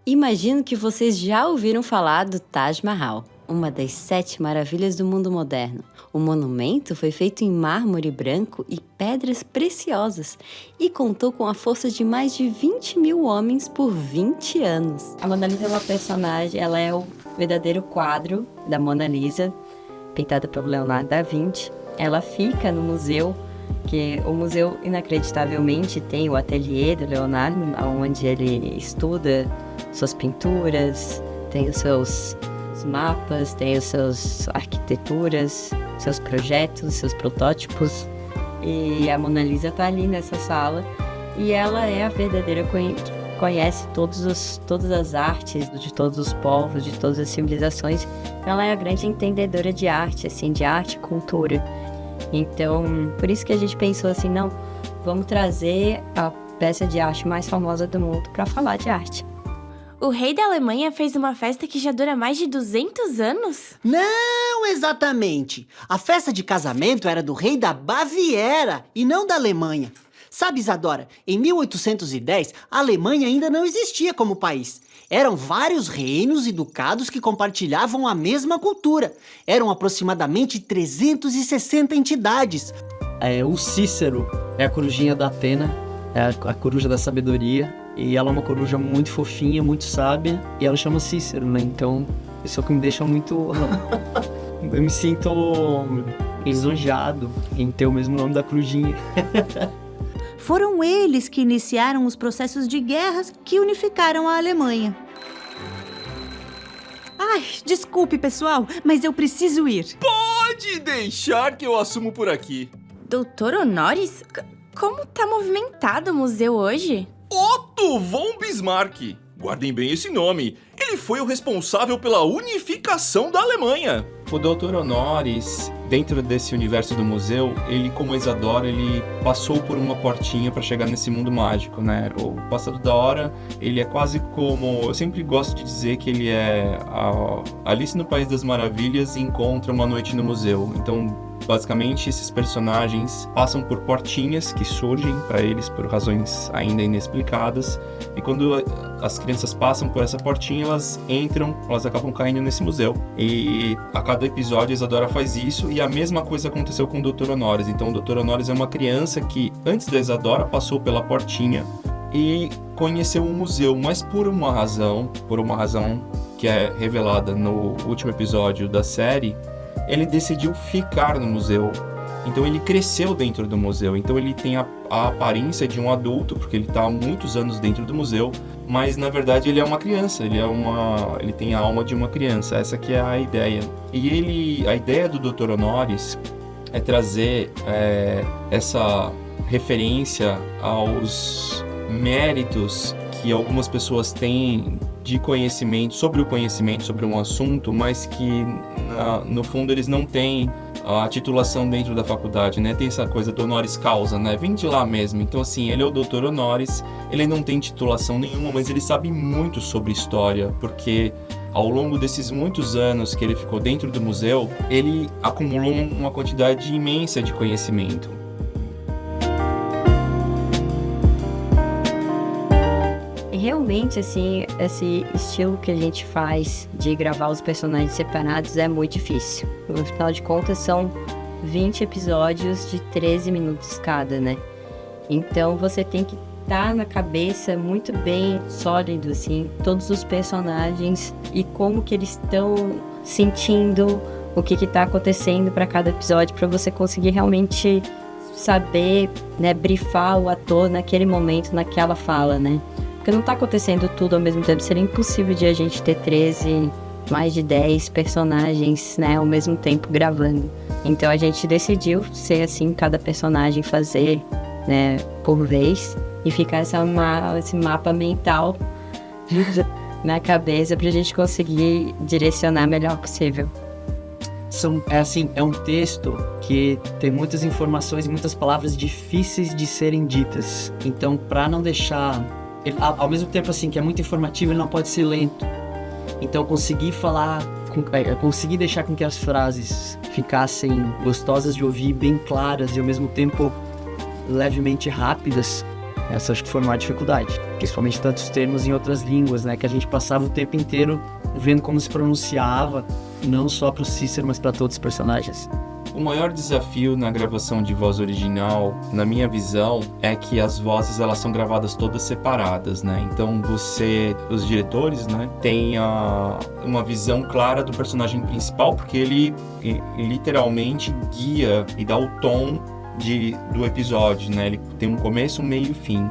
Imagino que vocês já ouviram falar do Taj Mahal, uma das 7 maravilhas do mundo moderno. O monumento foi feito em mármore branco e pedras preciosas e contou com a força de mais de 20 mil homens por 20 anos. A Mona Lisa é uma personagem, ela é o verdadeiro quadro da Mona Lisa, pintada pelo Leonardo da Vinci. Ela fica no museu, que o museu inacreditavelmente tem o ateliê do Leonardo, onde ele estuda suas pinturas, tem os seus mapas, tem as suas arquiteturas, seus projetos, seus protótipos. E a Mona Lisa está ali nessa sala e ela é a verdadeira conhece todas as artes de todos os povos, de todas as civilizações. Ela é a grande entendedora de arte, assim, de arte e cultura. Então, por isso que a gente pensou assim, não, vamos trazer a peça de arte mais famosa do mundo para falar de arte. O rei da Alemanha fez uma festa que já dura mais de 200 anos? Não exatamente. A festa de casamento era do rei da Baviera e não da Alemanha. Sabe, Isadora, em 1810, a Alemanha ainda não existia como país. Eram vários reinos e ducados que compartilhavam a mesma cultura. Eram aproximadamente 360 entidades. O Cícero é a corujinha da Atena, é a coruja da sabedoria. E ela é uma coruja muito fofinha, muito sábia. E ela chama Cícero, né? Então, isso é o que me deixa muito... Eu me sinto lisonjeado em ter o mesmo nome da corujinha. Foram eles que iniciaram os processos de guerras que unificaram a Alemanha. Ai, desculpe, pessoal, mas eu preciso ir. Pode deixar que eu assumo por aqui. Doutor Honoris? Como tá movimentado o museu hoje? Otto von Bismarck. Guardem bem esse nome. Ele foi o responsável pela unificação da Alemanha. O Dr. Honoris, dentro desse universo do museu, ele, como Isadora, ele passou por uma portinha para chegar nesse mundo mágico, né? O passado da hora, ele é quase como... Eu sempre gosto de dizer que ele é a Alice no País das Maravilhas e encontra uma noite no museu. Então, basicamente, esses personagens passam por portinhas que surgem para eles por razões ainda inexplicadas. E quando as crianças passam por essa portinha, elas entram, elas acabam caindo nesse museu. E a cada episódio, a Isadora faz isso. E a mesma coisa aconteceu com o Dr. Honoris. Então, o Dr. Honoris é uma criança que, antes da Isadora, passou pela portinha e conheceu o museu. Mas por uma razão que é revelada no último episódio da série, ele decidiu ficar no museu. Então ele cresceu dentro do museu. Então ele tem a aparência de um adulto, porque ele está há muitos anos dentro do museu, mas na verdade ele é uma criança, ele tem a alma de uma criança. Essa que é a ideia. E a ideia do Dr. Honoris é trazer essa referência aos méritos que algumas pessoas têm de conhecimento, sobre um assunto, mas que no fundo eles não têm a titulação dentro da faculdade, né? Tem essa coisa do honoris causa, né? Vem de lá mesmo. Então, assim, ele é o Dr. Honoris, ele não tem titulação nenhuma, mas ele sabe muito sobre história, porque ao longo desses muitos anos que ele ficou dentro do museu, ele acumulou uma quantidade imensa de conhecimento. Realmente, assim, esse estilo que a gente faz de gravar os personagens separados é muito difícil. No final de contas, são 20 episódios de 13 minutos cada, né? Então, você tem que estar na cabeça muito bem sólido, assim, todos os personagens e como que eles estão sentindo, o que está acontecendo para cada episódio, para você conseguir realmente saber, né, brifar o ator naquele momento, naquela fala, né? Porque não tá acontecendo tudo ao mesmo tempo. Seria impossível de a gente ter 13, mais de 10 personagens, né, ao mesmo tempo gravando. Então a gente decidiu ser assim, cada personagem fazer, né, por vez. E ficar esse mapa mental na cabeça pra gente conseguir direcionar o melhor possível. É um texto que tem muitas informações e muitas palavras difíceis de serem ditas. Então, para não deixar... ao mesmo tempo assim, que é muito informativo, ele não pode ser lento. Então conseguir deixar com que as frases ficassem gostosas de ouvir, bem claras e ao mesmo tempo levemente rápidas, Essa acho que foi a maior dificuldade. Principalmente tantos termos em outras línguas, né? Que a gente passava o tempo inteiro vendo como se pronunciava, não só para o Cícero, mas para todos os personagens. O maior desafio na gravação de voz original, na minha visão, é que as vozes elas são gravadas todas separadas, né? Então os diretores, né, têm uma visão clara do personagem principal, porque ele literalmente guia e dá o tom do episódio, né? Ele tem um começo, um meio e fim.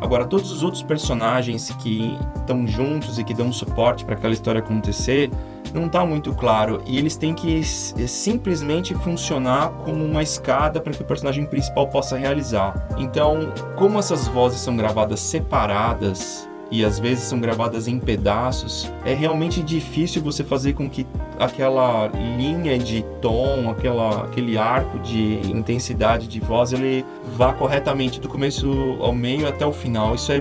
Agora, todos os outros personagens que estão juntos e que dão suporte para aquela história acontecer, não está muito claro. E eles têm que simplesmente funcionar como uma escada para que o personagem principal possa realizar. Então, como essas vozes são gravadas separadas e às vezes são gravadas em pedaços, é realmente difícil você fazer com que aquela linha de tom, aquele arco de intensidade de voz, ele vá corretamente do começo ao meio até o final. Isso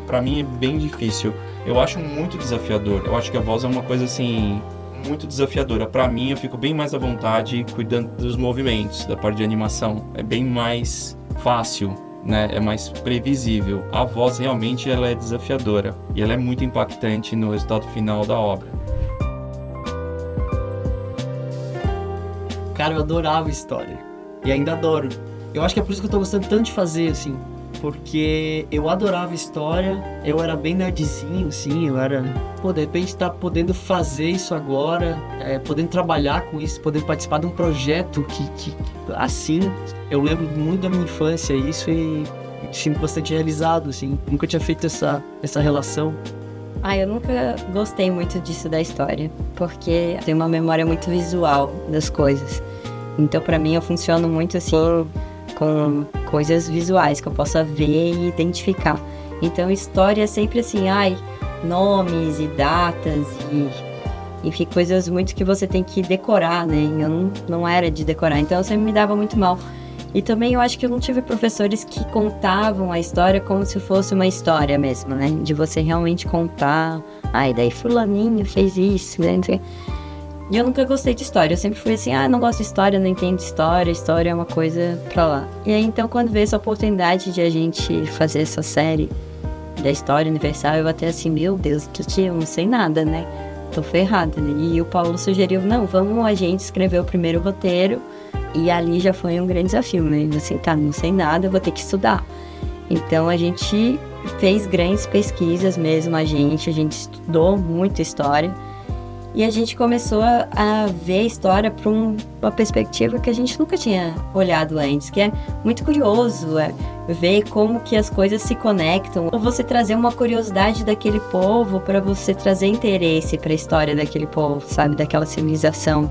para mim é bem difícil. Eu acho muito desafiador. Eu acho que a voz é uma coisa assim muito desafiadora. Para mim, eu fico bem mais à vontade cuidando dos movimentos, da parte de animação. É bem mais fácil, né? É mais previsível. A voz realmente ela é desafiadora e ela é muito impactante no resultado final da obra. Cara, eu adorava história. E ainda adoro. Eu acho que é por isso que eu tô gostando tanto de fazer, assim. Porque eu adorava história, eu era bem nerdzinho, assim, eu era... Pô, de repente tá podendo fazer isso agora, podendo trabalhar com isso, podendo participar de um projeto que assim, eu lembro muito da minha infância isso e me sinto bastante realizado, assim. Nunca tinha feito essa relação. Eu nunca gostei muito disso da história, porque tenho uma memória muito visual das coisas. Então, pra mim, eu funciono muito assim, com coisas visuais que eu possa ver e identificar. Então, história é sempre assim, nomes e datas e, enfim, coisas muito que você tem que decorar, né? Eu não era de decorar, então eu sempre me dava muito mal. E também eu acho que eu não tive professores que contavam a história como se fosse uma história mesmo, né? De você realmente contar, daí fulaninho fez isso, né? E eu nunca gostei de história, eu sempre fui assim, não gosto de história, não entendo história é uma coisa pra lá. E aí então quando veio essa oportunidade de a gente fazer essa série da história universal, eu até assim, meu Deus, eu não sei nada, né? Tô ferrada, né? E o Paulo sugeriu, não, vamos a gente escrever o primeiro roteiro. E ali já foi um grande desafio, né? Assim, não sei nada, eu vou ter que estudar. Então a gente fez grandes pesquisas mesmo, a gente estudou muito história. E a gente começou a ver a história por uma perspectiva que a gente nunca tinha olhado antes, que é muito curioso, ver como que as coisas se conectam, ou você trazer uma curiosidade daquele povo para você trazer interesse para a história daquele povo, sabe, daquela civilização.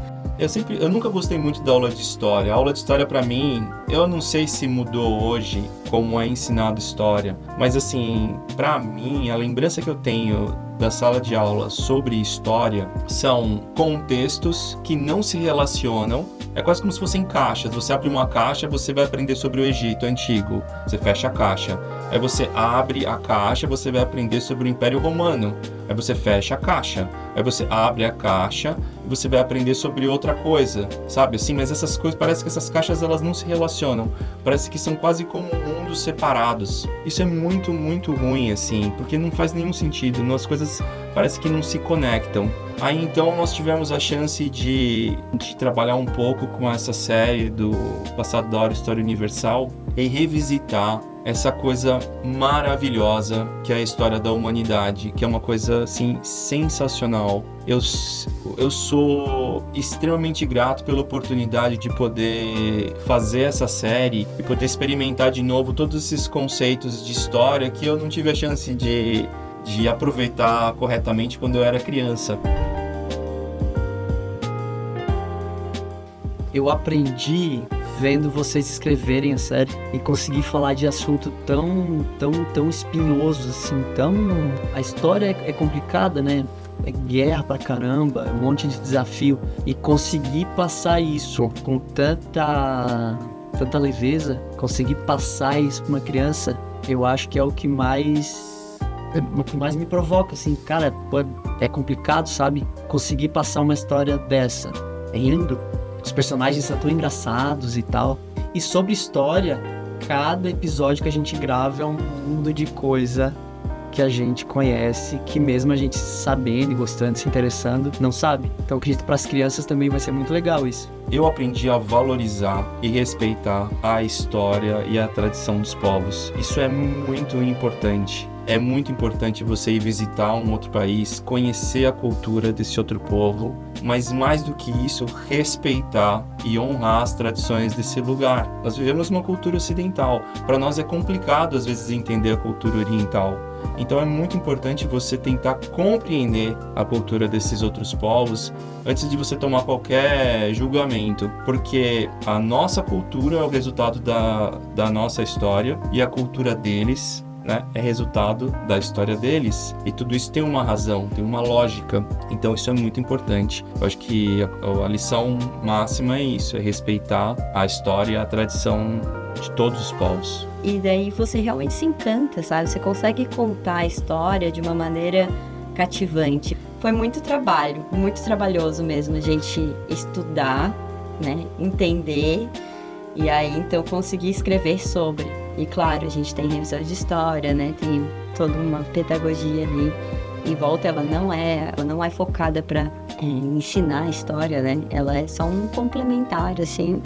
Eu nunca gostei muito da aula de história. A aula de história pra mim, eu não sei se mudou hoje como é ensinado história, mas assim, pra mim, a lembrança que eu tenho da sala de aula sobre história são contextos que não se relacionam. É quase como se fossem caixas. Você abre uma caixa, você vai aprender sobre o Egito Antigo. Você fecha a caixa. Aí você abre a caixa, você vai aprender sobre o Império Romano. Aí você fecha a caixa. Aí você abre a caixa e você vai aprender sobre outra coisa, sabe? Assim, mas essas coisas, parece que essas caixas elas não se relacionam. Parece que são quase como mundos separados. Isso é muito, muito ruim, assim, porque não faz nenhum sentido. As coisas parece que não se conectam. Aí então nós tivemos a chance de trabalhar um pouco com essa série do Passado da Hora História Universal e revisitar essa coisa maravilhosa que é a história da humanidade, que é uma coisa assim sensacional. Eu sou extremamente grato pela oportunidade de poder fazer essa série e poder experimentar de novo todos esses conceitos de história que eu não tive a chance de aproveitar corretamente quando eu era criança. Eu aprendi vendo vocês escreverem a série e conseguir falar de assunto tão espinhoso, assim, A história é complicada, né? É guerra pra caramba, um monte de desafio. E conseguir passar isso com tanta leveza, conseguir passar isso pra uma criança, eu acho que é o que mais me provoca, assim, cara, é complicado, sabe? Conseguir passar uma história dessa, rindo. Os personagens são tão engraçados e tal. E sobre história, cada episódio que a gente grava é um mundo de coisa que a gente conhece, que mesmo a gente sabendo e gostando, se interessando, não sabe. Então, acredito que para as crianças também vai ser muito legal isso. Eu aprendi a valorizar e respeitar a história e a tradição dos povos. Isso é muito importante. É muito importante você ir visitar um outro país, conhecer a cultura desse outro povo, mas mais do que isso, respeitar e honrar as tradições desse lugar. Nós vivemos uma cultura ocidental. Para nós é complicado, às vezes, entender a cultura oriental. Então é muito importante você tentar compreender a cultura desses outros povos antes de você tomar qualquer julgamento, porque a nossa cultura é o resultado da nossa história e a cultura deles, né, é resultado da história deles, e tudo isso tem uma razão, tem uma lógica, então isso é muito importante. Eu acho que a lição máxima é isso, é respeitar a história e a tradição de todos os povos. E daí você realmente se encanta, sabe? Você consegue contar a história de uma maneira cativante. Foi muito trabalho, muito trabalhoso mesmo a gente estudar, né, entender, e aí então conseguir escrever sobre. E claro, a gente tem revisão de história, né? Tem toda uma pedagogia ali em volta. Ela não é focada para ensinar a história, né? Ela é só um complementar, assim,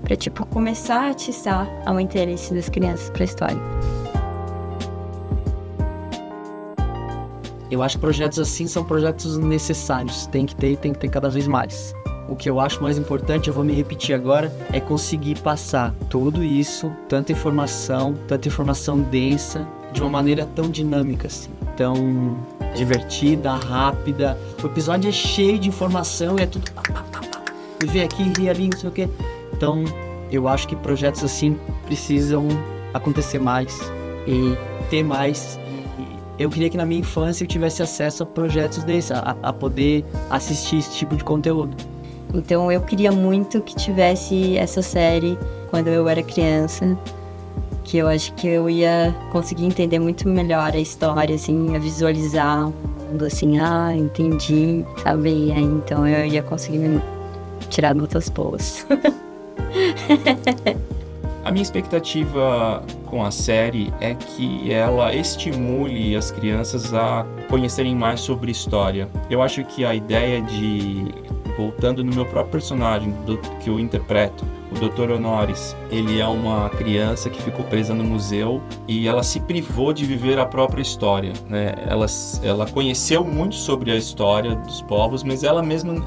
para tipo começar a atiçar o interesse das crianças para a história. Eu acho que projetos assim são projetos necessários. Tem que ter cada vez mais. O que eu acho mais importante, eu vou me repetir agora, é conseguir passar tudo isso, tanta informação densa, de uma maneira tão dinâmica assim, tão divertida, rápida. O episódio é cheio de informação e é tudo e vem aqui, ri ali, não sei o quê. Então, eu acho que projetos assim precisam acontecer mais e ter mais. Eu queria que na minha infância eu tivesse acesso a projetos desses, a poder assistir esse tipo de conteúdo. Então eu queria muito que tivesse essa série quando eu era criança, que eu acho que eu ia conseguir entender muito melhor a história, assim, a visualizar o mundo, assim, entendi, sabe? E aí, então eu ia conseguir me tirar notas boas. A minha expectativa com a série é que ela estimule as crianças a conhecerem mais sobre história. Eu acho que a ideia de, voltando no meu próprio personagem que eu interpreto, o Dr. Honoris, ele é uma criança que ficou presa no museu e ela se privou de viver a própria história, né? Ela conheceu muito sobre a história dos povos, mas ela mesma,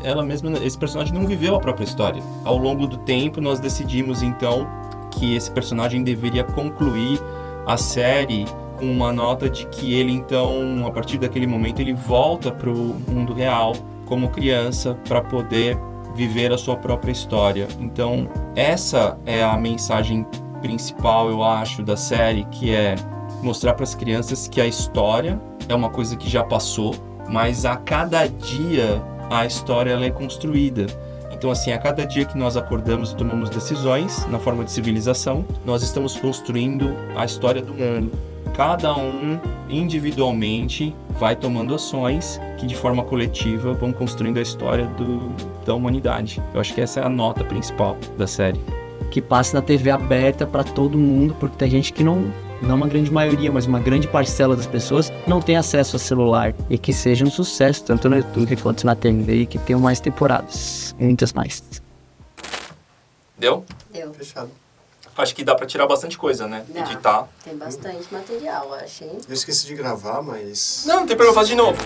esse personagem não viveu a própria história. Ao longo do tempo, nós decidimos então que esse personagem deveria concluir a série com uma nota de que ele então, a partir daquele momento, ele volta para o mundo real como criança para poder viver a sua própria história. Então, essa é a mensagem principal, eu acho, da série, que é mostrar para as crianças que a história é uma coisa que já passou, mas a cada dia a história ela é construída. Então, assim, a cada dia que nós acordamos e tomamos decisões na forma de civilização, nós estamos construindo a história do mundo. Cada um, individualmente, vai tomando ações que, de forma coletiva, vão construindo a história da humanidade. Eu acho que essa é a nota principal da série. Que passe na TV aberta para todo mundo, porque tem gente que não uma grande maioria, mas uma grande parcela das pessoas não tem acesso a celular. E que seja um sucesso, tanto no YouTube quanto na TV, e que tenham mais temporadas. Muitas mais. Deu? Deu. Fechado. Acho que dá pra tirar bastante coisa, né? Dá. Editar. Tem bastante material, eu achei. Eu esqueci de gravar, mas... Não tem problema, eu faço de novo.